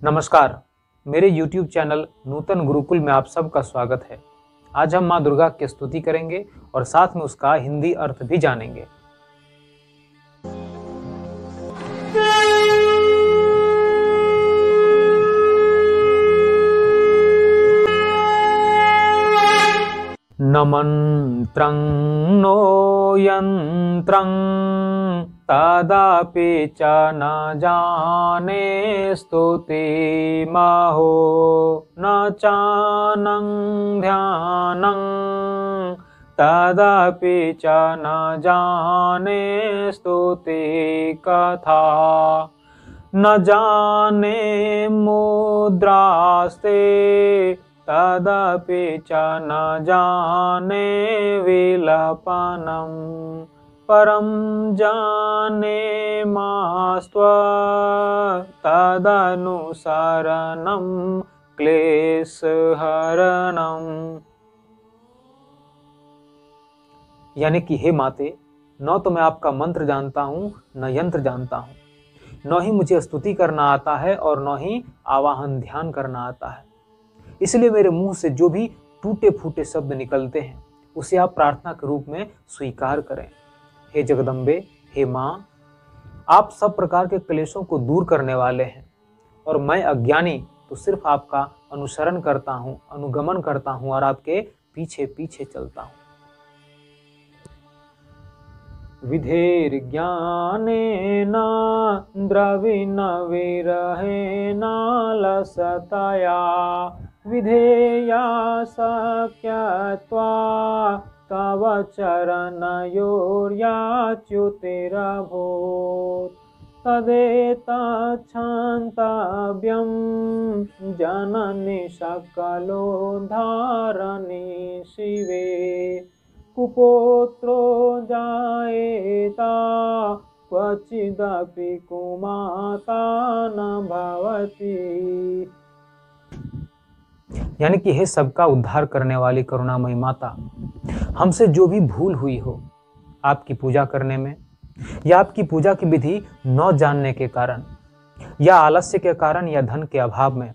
नमस्कार। मेरे YouTube channel नूतन गुरुकुल में आप सबका स्वागत है। आज हम माँ दुर्गा की स्तुति करेंगे और साथ में उसका हिंदी अर्थ भी जानेंगे। न मंत्रं नो यंत्रं तदापि च न जाने स्तुतिमहो न चानं ध्यानं तदापि च न जाने स्तुति कथा न जाने मुद्रास्ते तदपि च न जाने विलपनं परं जाने मास्त्व तदनुसरणं क्लेशहरणम्। यानी कि हे माते, न तो मैं आपका मंत्र जानता हूँ न यंत्र जानता हूँ, न ही मुझे स्तुति करना आता है और न ही आवाहन ध्यान करना आता है। इसलिए मेरे मुंह से जो भी टूटे फूटे शब्द निकलते हैं उसे आप प्रार्थना के रूप में स्वीकार करें। हे जगदम्बे, हे माँ, आप सब प्रकार के क्लेशों को दूर करने वाले हैं और मैं अज्ञानी तो सिर्फ आपका अनुसरण करता हूँ, अनुगमन करता हूँ और आपके पीछे पीछे चलता हूँ। विधेर्ज्ञानेन द्रविण विरहेण लसतया विधेया शक्यत्वा तव चरणयोर्याच्युतिरभूत् तदेतच्छन्तव्यं जननि सकलोद्धारणी शिवे कुपुत्रो जायेता क्वचिदपि कुमाता न भवति। यानी कि हे सबका उद्धार करने वाली करुणामयी माता, हमसे जो भी भूल हुई हो आपकी पूजा करने में या आपकी पूजा की विधि न जानने के कारण या आलस्य के कारण या धन के अभाव में,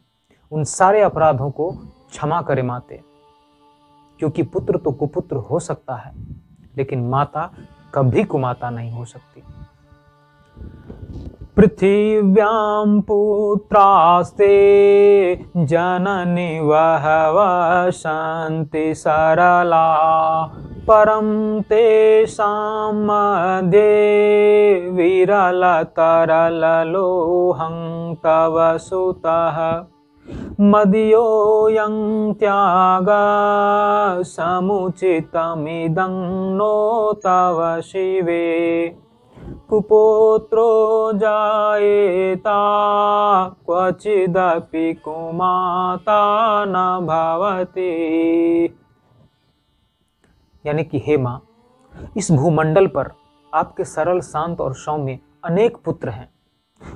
उन सारे अपराधों को क्षमा करे माते। क्योंकि पुत्र तो कुपुत्र हो सकता है लेकिन माता कभी कुमाता नहीं हो सकती। पृथिव्यां पुत्रास्ते जननि बहवः सन्ति सरला परं तेषां मध्ये विरलतरललोहं तव सुतः मदीयोऽयं त्यागः समुचितमिदं नो तव शिवे कुपुत्रो जायेता क्वचिदपि कुमाता न भवति। यानी कि हे माँ, इस भूमंडल पर आपके सरल, शांत और सौम्य अनेक पुत्र हैं।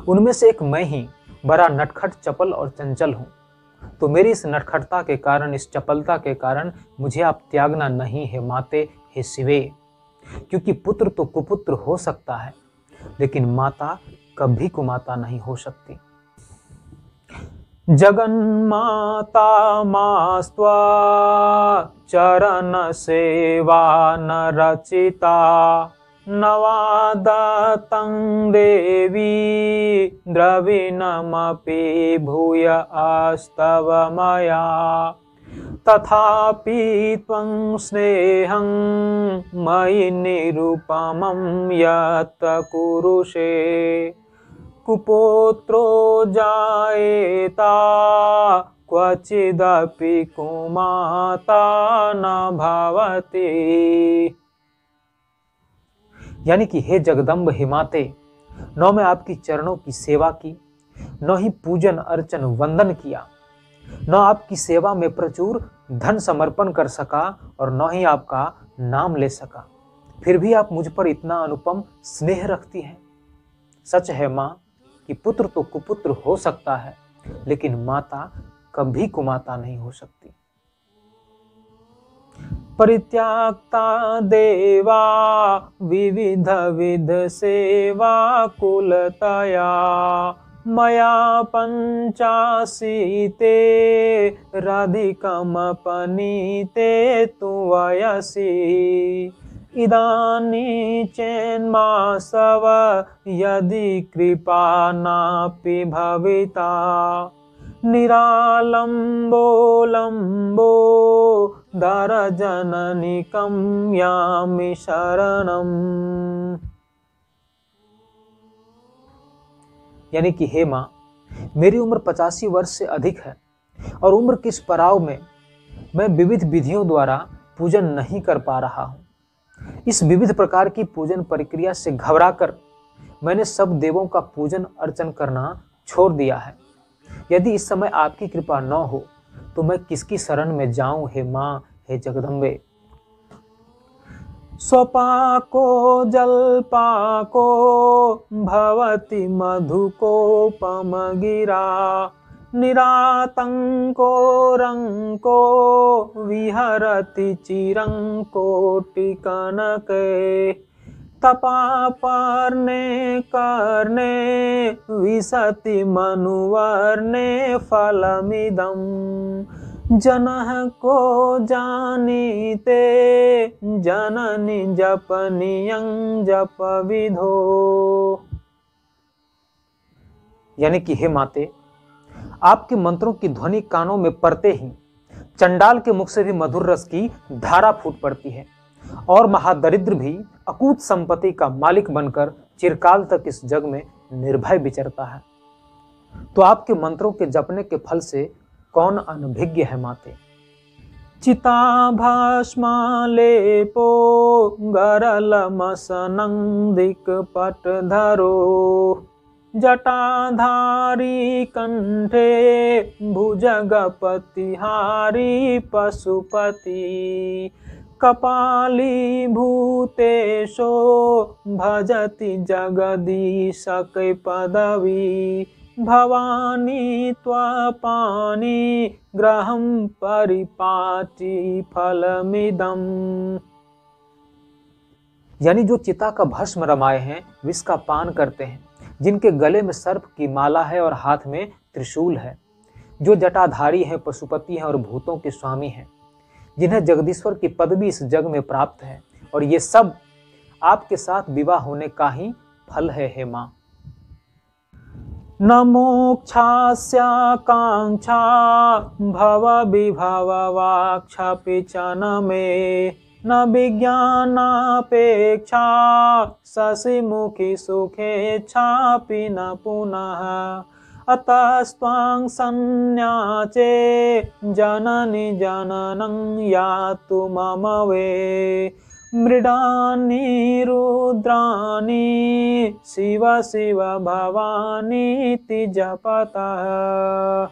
उनमें से एक मैं ही बड़ा नटखट, चपल और चंचल हूँ। तो मेरी इस नटखटता के कारण, इस चपलता के कारण मुझे आप त्यागना नहीं है माते, हे शिवे। क्योंकि पुत्र तो कुपुत्र हो सकता है लेकिन माता कभी कुमाता नहीं हो सकती। जगन्माता मास्त्वा चरण सेवा न रचिता नवादतं देवी द्रविणमपि भूय आस्तव मया तथापि त्वं स्नेहं मयि निरुपमं यत् कुरुषे कुपुत्रो जायेता क्वचिदपि कुमाता न भवति। यानी कि हे जगदम्ब, हे माते, न मैं आपकी चरणों की सेवा की, न ही पूजन अर्चन वंदन किया, न आपकी सेवा में प्रचुर धन समर्पण कर सका और न ही आपका नाम ले सका, फिर भी आप मुझ पर इतना अनुपम स्नेह रखती हैं। सच है माँ कि पुत्र तो कुपुत्र हो सकता है लेकिन माता कभी कुमाता नहीं हो सकती। परित्याक्ता देवा विविध विध सेवा कुलतया मया पंचाशीते राधिकमपनीते तु वयसि इदानीं चेन्मासव यदि कृपा नापि भविता निरालम्बो लम्बो दरजननिकं यामि शरणम्। यानी कि हे माँ, मेरी उम्र 85 वर्ष से अधिक है और उम्र किस पड़ाव में मैं विविध विधियों द्वारा पूजन नहीं कर पा रहा हूँ। इस विविध प्रकार की पूजन प्रक्रिया से घबराकर मैंने सब देवों का पूजन अर्चन करना छोड़ दिया है। यदि इस समय आपकी कृपा न हो तो मैं किसकी शरण में जाऊं हे माँ, हे जगदम्बे। स्वपाको जलपाको भवति मधुकोपमगिरा निरातंको रंको विहरति चिरंकोटिकनके तपापर्णे कर्णे विशति मनुवर्णे फलमिदं जनः को जानीते जननी जपनियं जपविधो। यानी कि हे माते, आपके मंत्रों की ध्वनि कानों में पड़ते ही चंडाल के मुख से भी मधुर रस की धारा फूट पड़ती है और महादरिद्र भी अकूत संपत्ति का मालिक बनकर चिरकाल तक इस जग में निर्भय विचरता है। तो आपके मंत्रों के जपने के फल से कौन अनभिज्ञ है माते। चिताभस्मालेपो गरलमसनं दिक्पटधरो जटाधारी कंठे भुजगपतिहारी पशुपति कपाली भूतेशो भजति जगदीशकै पदवी भवानी त्वपानी ग्रहं परिपाटी फलमिदम्। यानी जो चिता का भस्म रमाए हैं, विष का पान करते हैं, जिनके गले में सर्प की माला है और हाथ में त्रिशूल है, जो जटाधारी हैं, पशुपति हैं और भूतों के स्वामी हैं, जिन्हें जगदीश्वर की पदवी इस जग में प्राप्त है, और ये सब आपके साथ विवाह होने का ही फल है हे माँ। न मोक्षास्याकांक्षा भव विभव वाक्षापि च न मे न विज्ञानापेक्षा शशिमुखी सुखेच्छापि न पुनः अतस्त्वां संन्याचे जननि जननं यातु मम वे मृडानी रुद्रानी शिव शिव भवानीति जपतः।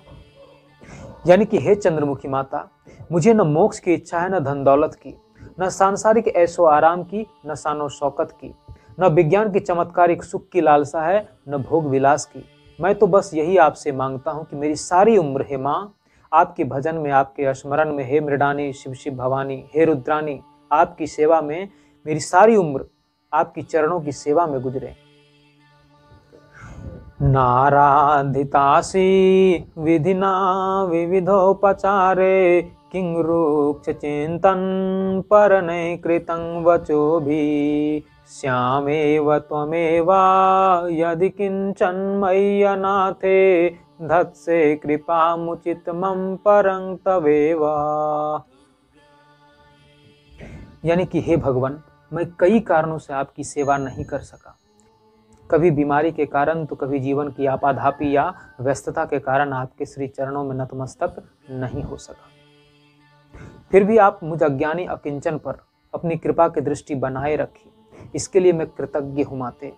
यानी कि हे चंद्रमुखी माता, मुझे न मोक्ष की इच्छा है, न धन दौलत की, न सांसारिक ऐशो आराम की, न शानो शौकत की, न विज्ञान की चमत्कारिक सुख की लालसा है, न भोग विलास की। मैं तो बस यही आपसे मांगता हूँ कि मेरी सारी उम्र हे माँ आपके भजन में, आपके स्मरण में, हे मृडानी शिव शिव भवानी, हे रुद्रानी, आपकी सेवा में मेरी सारी उम्र आपकी चरणों की सेवा में गुजरे। नाराधितासी विधिना विविधोपचारे किं रूक्ष चिंतन परने कृतं वचो भी श्यामेव त्वमेवा यदि किंचन मय्यनाथे धत्से कृपामुचित मम परं तवेवा। यानी कि हे भगवान, मैं कई कारणों से आपकी सेवा नहीं कर सका, कभी बीमारी के कारण तो कभी जीवन की आपाधापी या व्यस्तता के कारण आपके श्री चरणों में नतमस्तक नहीं हो सका। फिर भी आप मुझ अज्ञानी अकिंचन पर अपनी कृपा की दृष्टि बनाए रखी, इसके लिए मैं कृतज्ञ हूँ माते।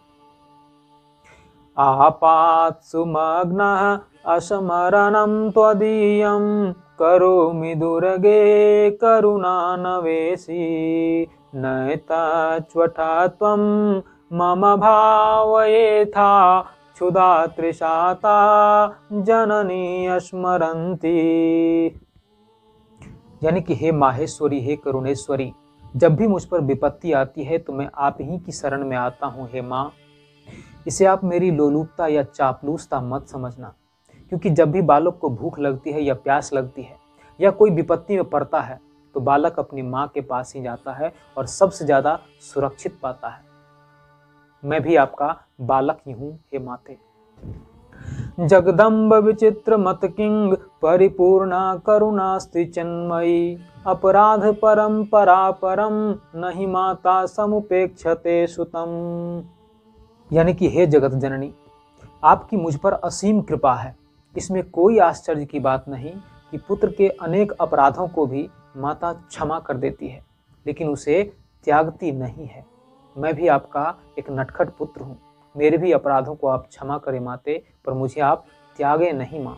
आपात्सु मग्नः असमरणं त्वदीयं करोमि दुर्गे करुणानवेशी नैतच्वटा त्वं मम भावयेथा क्षुधा तृषाता जननी स्मरन्ति। यानी कि हे माहेश्वरी, हे करुणेश्वरी, जब भी मुझ पर विपत्ति आती है तो मैं आप ही की शरण में आता हूँ हे माँ। इसे आप मेरी लोलुपता या चापलूसता मत समझना, क्योंकि जब भी बालक को भूख लगती है या प्यास लगती है या कोई विपत्ति में पड़ता है तो बालक अपनी माँ के पास ही जाता है और सबसे ज्यादा सुरक्षित पाता है। मैं भी आपका बालक ही हूँ हे माते। जगदम्ब विचित्र मत किंग परिपूर्णा करुणास्ति चिन्मयी, अपराध परंपरा परम नहीं माता समुपेक्षते सुतम। यानी कि हे जगत जननी, आपकी मुझ पर असीम कृपा है। इसमें कोई आश्चर्य की बात नहीं कि पुत्र के अनेक अपराधों को भी माता क्षमा कर देती है, लेकिन उसे त्यागती नहीं है। मैं भी आपका एक नटखट पुत्र हूँ, मेरे भी अपराधों को आप क्षमा करें माते, पर मुझे आप त्यागे नहीं माँ।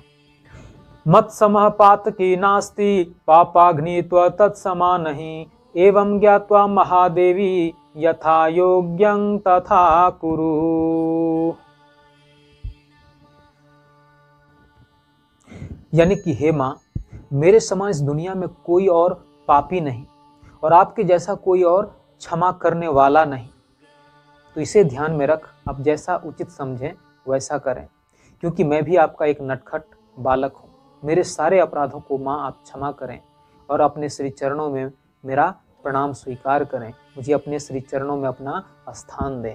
मत समः पातकी नास्ति पापाग्नि त्व तत्समा नहीं, एवं ज्ञात्वा महादेवी यथा योग्यं तथा कुरु। यानी कि हे माँ, मेरे समान इस दुनिया में कोई और पापी नहीं और आपके जैसा कोई और क्षमा करने वाला नहीं। तो इसे ध्यान में रख, आप जैसा उचित समझें वैसा करें, क्योंकि मैं भी आपका एक नटखट बालक हूँ। मेरे सारे अपराधों को माँ आप क्षमा करें और अपने श्री चरणों में मेरा प्रणाम स्वीकार करें, मुझे अपने श्री चरणों में अपना स्थान दें।